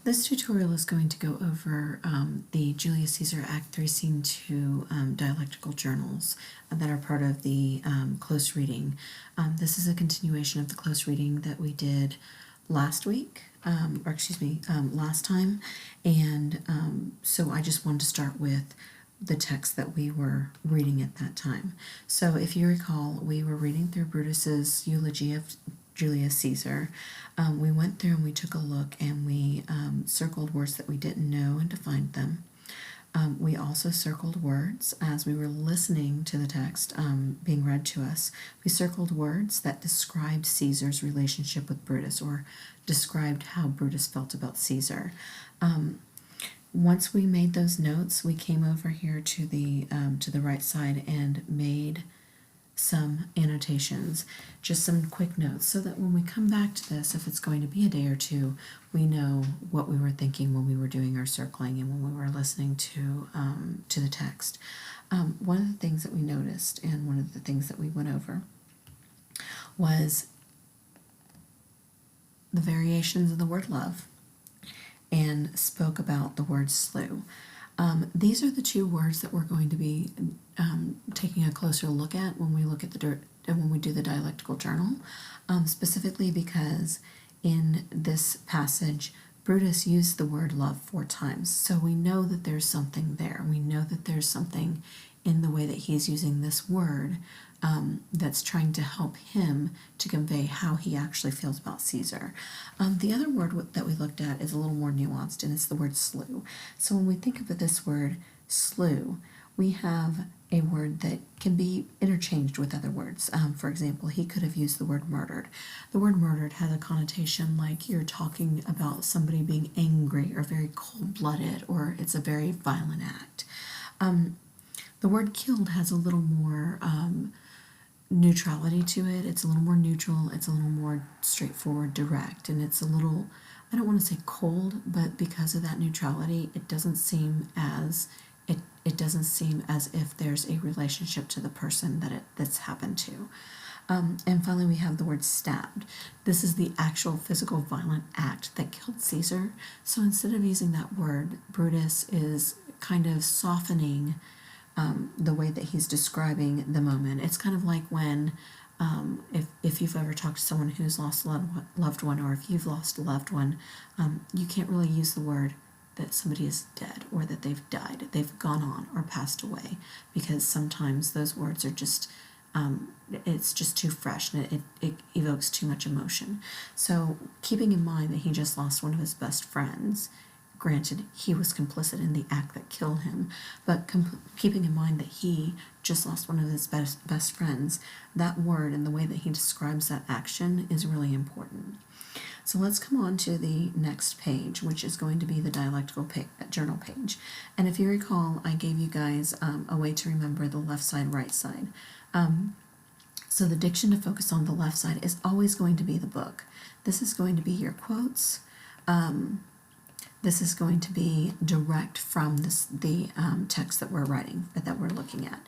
This tutorial is going to go over the Julius Caesar Act 3 Scene 2 dialectical journals that are part of the close reading. This is a continuation of the close reading that we did last week, last time, and so I just wanted to start with the text that we were reading at that time. So if you recall, we were reading through Brutus's eulogy of Julius Caesar. We went through and we took a look and we circled words that we didn't know and defined them. We also circled words as we were listening to the text being read to us. We circled words that described Caesar's relationship with Brutus or described how Brutus felt about Caesar. Once we made those notes, we came over here to the right side and made some annotations, just some quick notes, so that when we come back to this, if it's going to be a day or two, we know what we were thinking when we were doing our circling and when we were listening to the text. One of the things that we noticed and one of the things that we went over was the variations of the word love and spoke about the word slew. These are the two words that we're going to be taking a closer look at when we look at when we do the dialectical journal, specifically because in this passage Brutus used the word love 4 times. So we know that there's something there. We know that there's something in the way that he's using this word that's trying to help him to convey how he actually feels about Caesar. The other word that we looked at is a little more nuanced, and it's the word slew. So when we think of this word slew, we have a word that can be interchanged with other words. For example, he could have used the word murdered. The word murdered has a connotation like you're talking about somebody being angry or very cold-blooded, or it's a very violent act. The word killed has a little more neutrality to it. It's a little more neutral. It's a little more straightforward, direct, and it's a little, I don't want to say cold, but because of that neutrality, it doesn't seem as if there's a relationship to the person that's happened to. And finally, we have the word stabbed. This is the actual physical violent act that killed Caesar. So instead of using that word, Brutus is kind of softening the way that he's describing the moment. It's kind of like when, if you've ever talked to someone who's lost a loved one, or if you've lost a loved one, you can't really use the word that somebody is dead or that they've died, they've gone on or passed away, because sometimes those words are just, it's just too fresh and it evokes too much emotion. So keeping in mind that he just lost one of his best friends, granted, he was complicit in the act that killed him, but keeping in mind that he just lost one of his best friends, that word and the way that he describes that action is really important. So let's come on to the next page, which is going to be the dialectical journal page. And if you recall, I gave you guys a way to remember the left side, right side. So the diction to focus on the left side is always going to be the book. This is going to be your quotes. This is going to be direct from the text that we're writing, that we're looking at.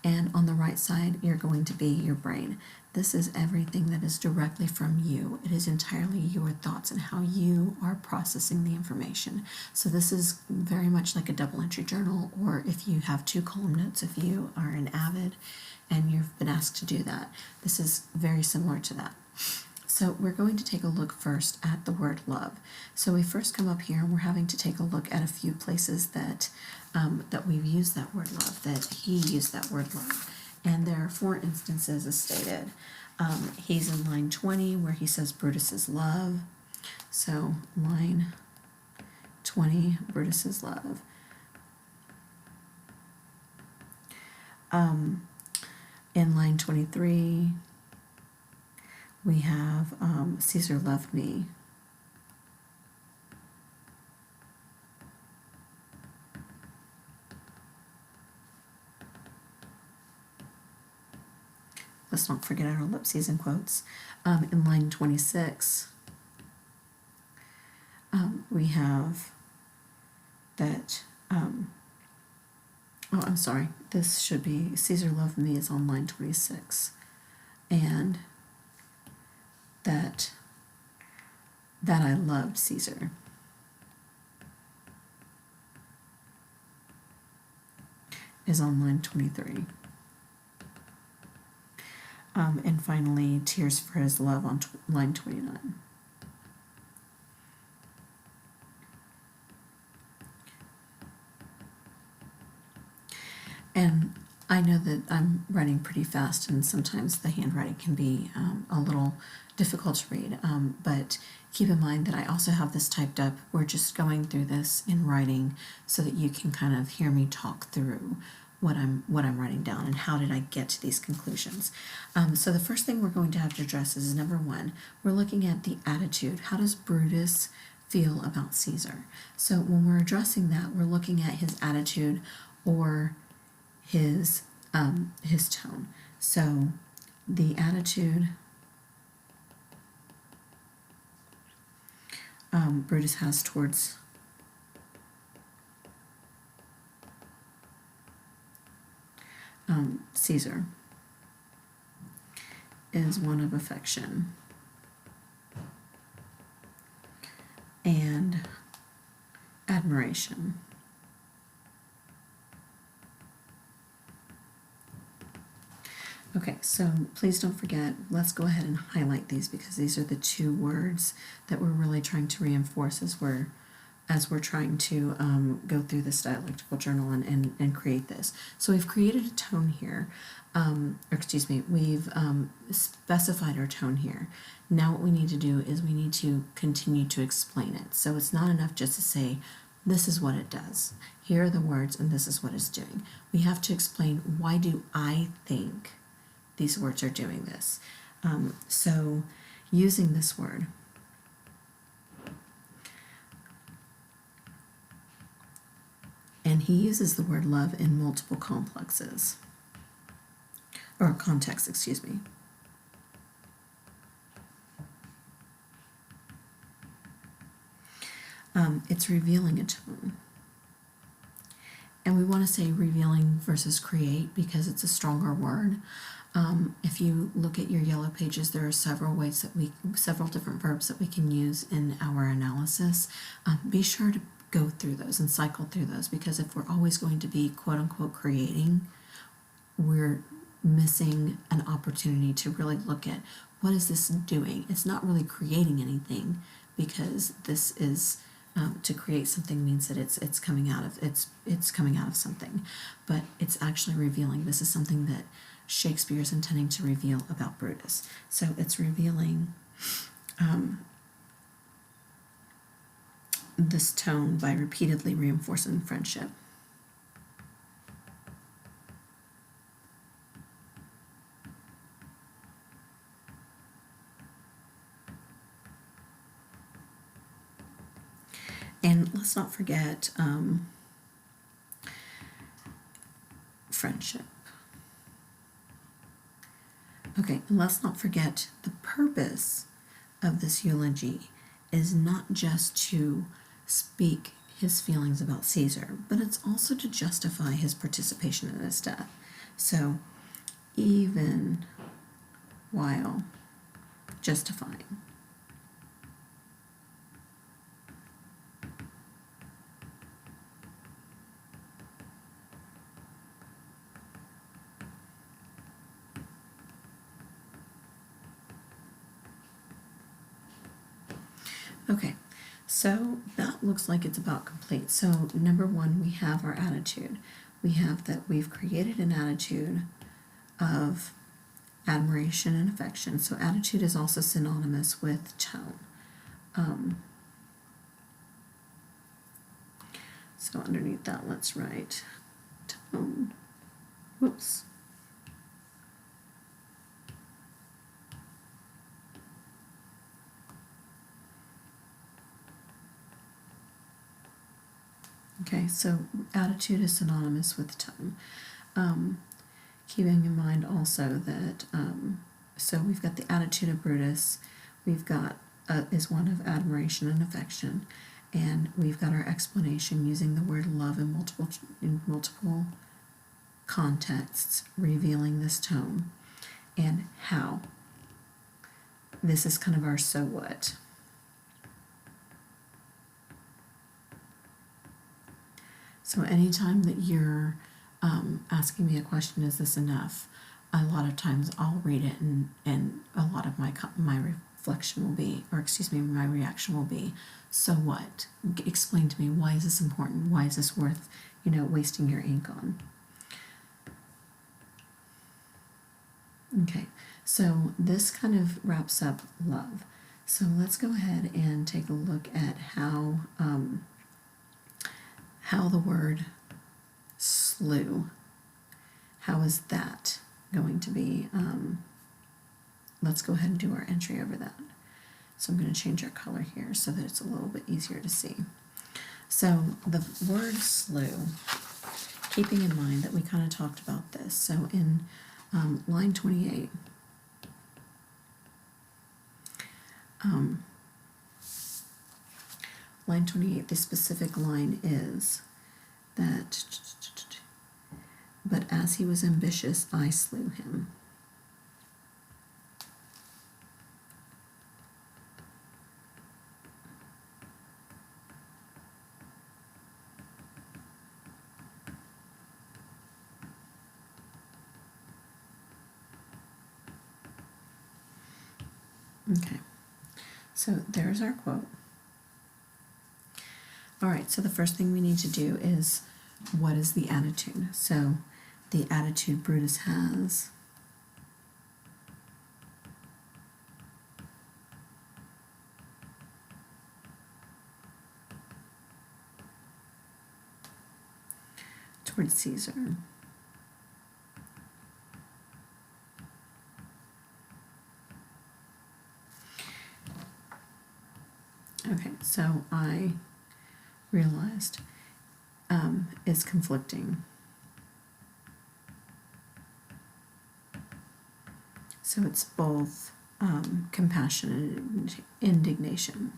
And on the right side, you're going to be your brain. This is everything that is directly from you. It is entirely your thoughts and how you are processing the information. So this is very much like a double entry journal, or if you have 2 column notes, if you are an avid and you've been asked to do that, this is very similar to that. So we're going to take a look first at the word love. So we first come up here and we're having to take a look at a few places that we've used that word love, that he used that word love. And there are 4 instances as stated. He's in line 20 where he says Brutus's love. So line 20, Brutus's love. In line 23, we have Caesar loved me. Let's not forget our ellipses and quotes. In line 26, we have that, I'm sorry, this should be Caesar loved me is on line 26. And that I loved Caesar. is on line 23. And finally, tears for his love on line 29. And I know that I'm writing pretty fast, and sometimes the handwriting can be a little difficult to read, but keep in mind that I also have this typed up. We're just going through this in writing so that you can kind of hear me talk through what I'm writing down and how did I get to these conclusions. So the first thing we're going to have to address is number one, we're looking at the attitude. How does Brutus feel about Caesar? So when we're addressing that, we're looking at his attitude or his tone. So the attitude Brutus has towards Caesar is one of affection and admiration. Okay, so please don't forget, let's go ahead and highlight these because these are the two words that we're really trying to reinforce as we're trying to go through this dialectical journal and create this. So we've created a tone here, we've specified our tone here. Now what we need to do is we need to continue to explain it. So it's not enough just to say, this is what it does. Here are the words and this is what it's doing. We have to explain, why do I think these words are doing this? So using this word, and he uses the word love in multiple complexes, or contexts, excuse me. It's revealing a tone. And we want to say revealing versus create because it's a stronger word. If you look at your yellow pages, there are several different verbs that we can use in our analysis. Be sure to go through those and cycle through those, because if we're always going to be quote-unquote creating, we're missing an opportunity to really look at what is this doing. It's not really creating anything, because this is to create something means that it's coming out of something, but it's actually revealing. This is something that Shakespeare is intending to reveal about Brutus. So it's revealing this tone by repeatedly reinforcing friendship. And let's not forget friendship. Okay, and let's not forget the purpose of this eulogy is not just to speak his feelings about Caesar, but it's also to justify his participation in his death. So, even while justifying. Okay, so that looks like it's about complete. So number one, we have our attitude. We have that we've created an attitude of admiration and affection. So attitude is also synonymous with tone. So underneath that, let's write tone. Whoops. Okay, so attitude is synonymous with tone. Keeping in mind also that, so we've got the attitude of Brutus, we've got is one of admiration and affection, and we've got our explanation using the word love in multiple contexts, revealing this tone, and how. This is kind of our so what. So anytime that you're asking me a question, is this enough? A lot of times I'll read it, and a lot of my reflection will be, or excuse me, my reaction will be, so what? Explain to me, why is this important? Why is this worth, wasting your ink on? Okay, so this kind of wraps up love. So let's go ahead and take a look at how the word slew, how is that going to be? Let's go ahead and do our entry over that. So I'm going to change our color here so that it's a little bit easier to see. So the word slew, keeping in mind that we kind of talked about this. So in line 28, line 28, the specific line is that, but as he was ambitious, I slew him. Okay, so there's our quote. All right, so the first thing we need to do is, what is the attitude? So the attitude Brutus has towards Caesar. Okay, so I realized is conflicting. So it's both compassion and indignation.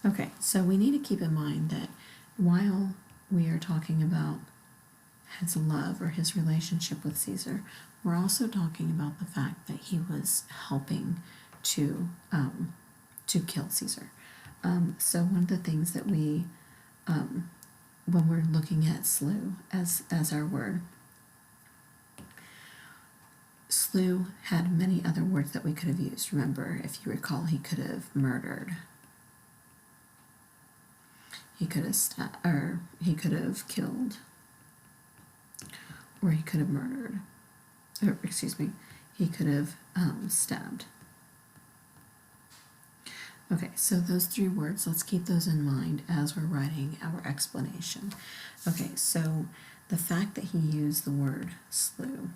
Okay, so we need to keep in mind that while we are talking about his love or his relationship with Caesar, we're also talking about the fact that he was helping to kill Caesar. So one of the things that we, when we're looking at slew as our word, slew had many other words that we could have used. Remember, if you recall, he could have murdered. He could have he could have killed, or he could have murdered, or excuse me, he could have stabbed. Okay, so those three words, let's keep those in mind as we're writing our explanation. Okay, so the fact that he used the word slew,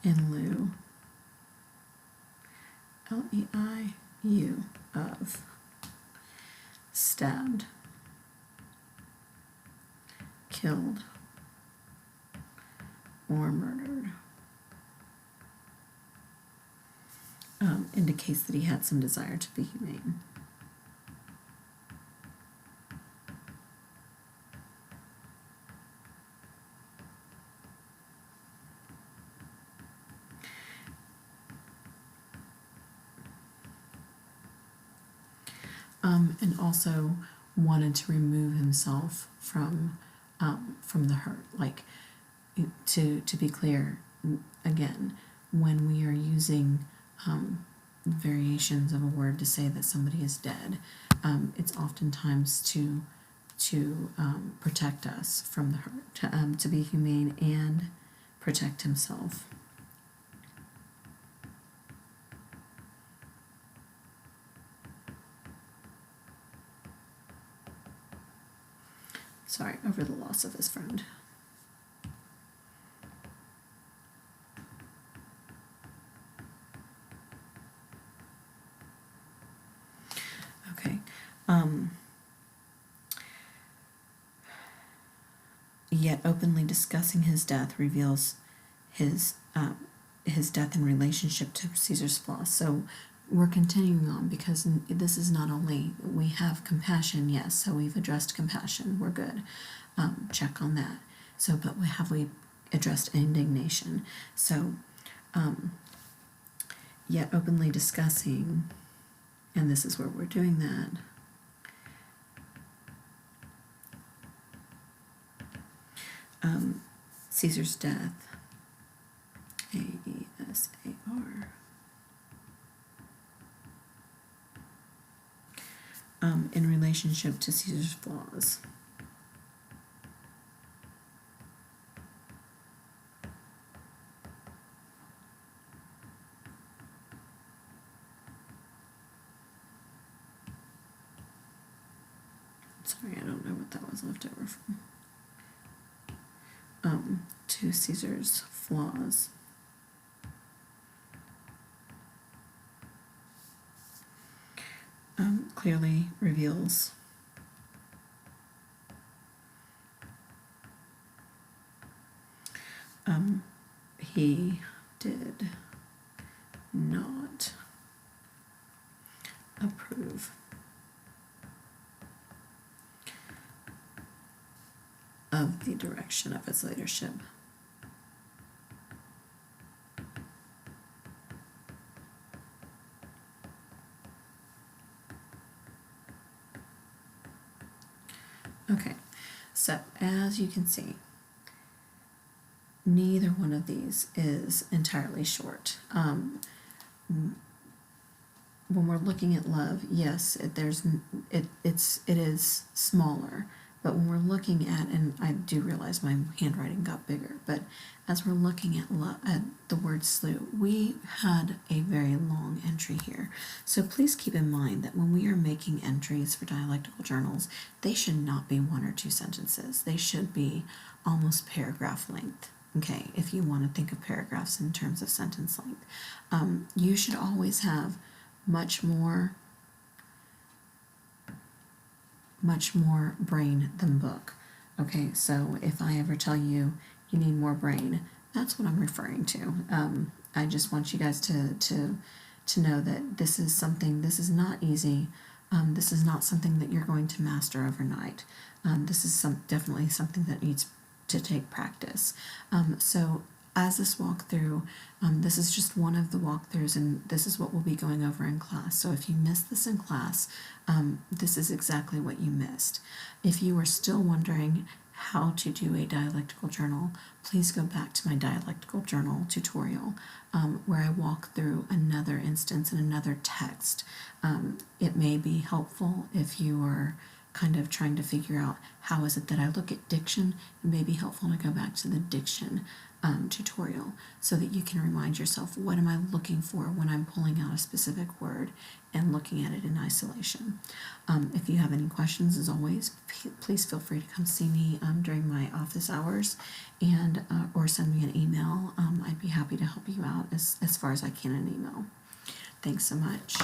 in lieu, L-E-I-U, of stabbed, killed, or murdered, indicates that he had some desire to be humane. And also wanted to remove himself from the hurt. Like, to be clear, again, when we are using variations of a word to say that somebody is dead, it's oftentimes to protect us from the hurt, to be humane and protect himself. Sorry, over the loss of his friend. Okay. Yet openly discussing his death reveals his death in relationship to Caesar's flaws. So we're continuing on because this is not only, we have compassion, yes, so we've addressed compassion, we're good. Check on that. So, but we addressed indignation. So, yet openly discussing, and this is where we're doing that. Caesar's death, Aesar, in relationship to Caesar's flaws. Sorry, I don't know what that was left over from. To Caesar's flaws. Clearly reveals he did not approve of the direction of his leadership. Okay, so as you can see, neither one of these is entirely short. When we're looking at love, yes, it is smaller. But when we're looking at, and I do realize my handwriting got bigger, but as we're looking at the word slew, we had a very long entry here. So please keep in mind that when we are making entries for dialectical journals, they should not be 1 or 2 sentences. They should be almost paragraph length. Okay, if you want to think of paragraphs in terms of sentence length. You should always have much more brain than book. Okay, so if I ever tell you you need more brain, that's what I'm referring to. I just want you guys to know that this is not easy. This is not something that you're going to master overnight. This is definitely something that needs to take practice. So as this walkthrough, this is just one of the walkthroughs, and this is what we'll be going over in class. So if you missed this in class, this is exactly what you missed. If you are still wondering how to do a dialectical journal, please go back to my dialectical journal tutorial, where I walk through another instance and another text. It may be helpful if you are kind of trying to figure out how is it that I look at diction. It may be helpful to go back to the diction tutorial so that you can remind yourself, what am I looking for when I'm pulling out a specific word and looking at it in isolation. If you have any questions, as always, please feel free to come see me during my office hours, and or send me an email. I'd be happy to help you out as far as I can in email. Thanks so much.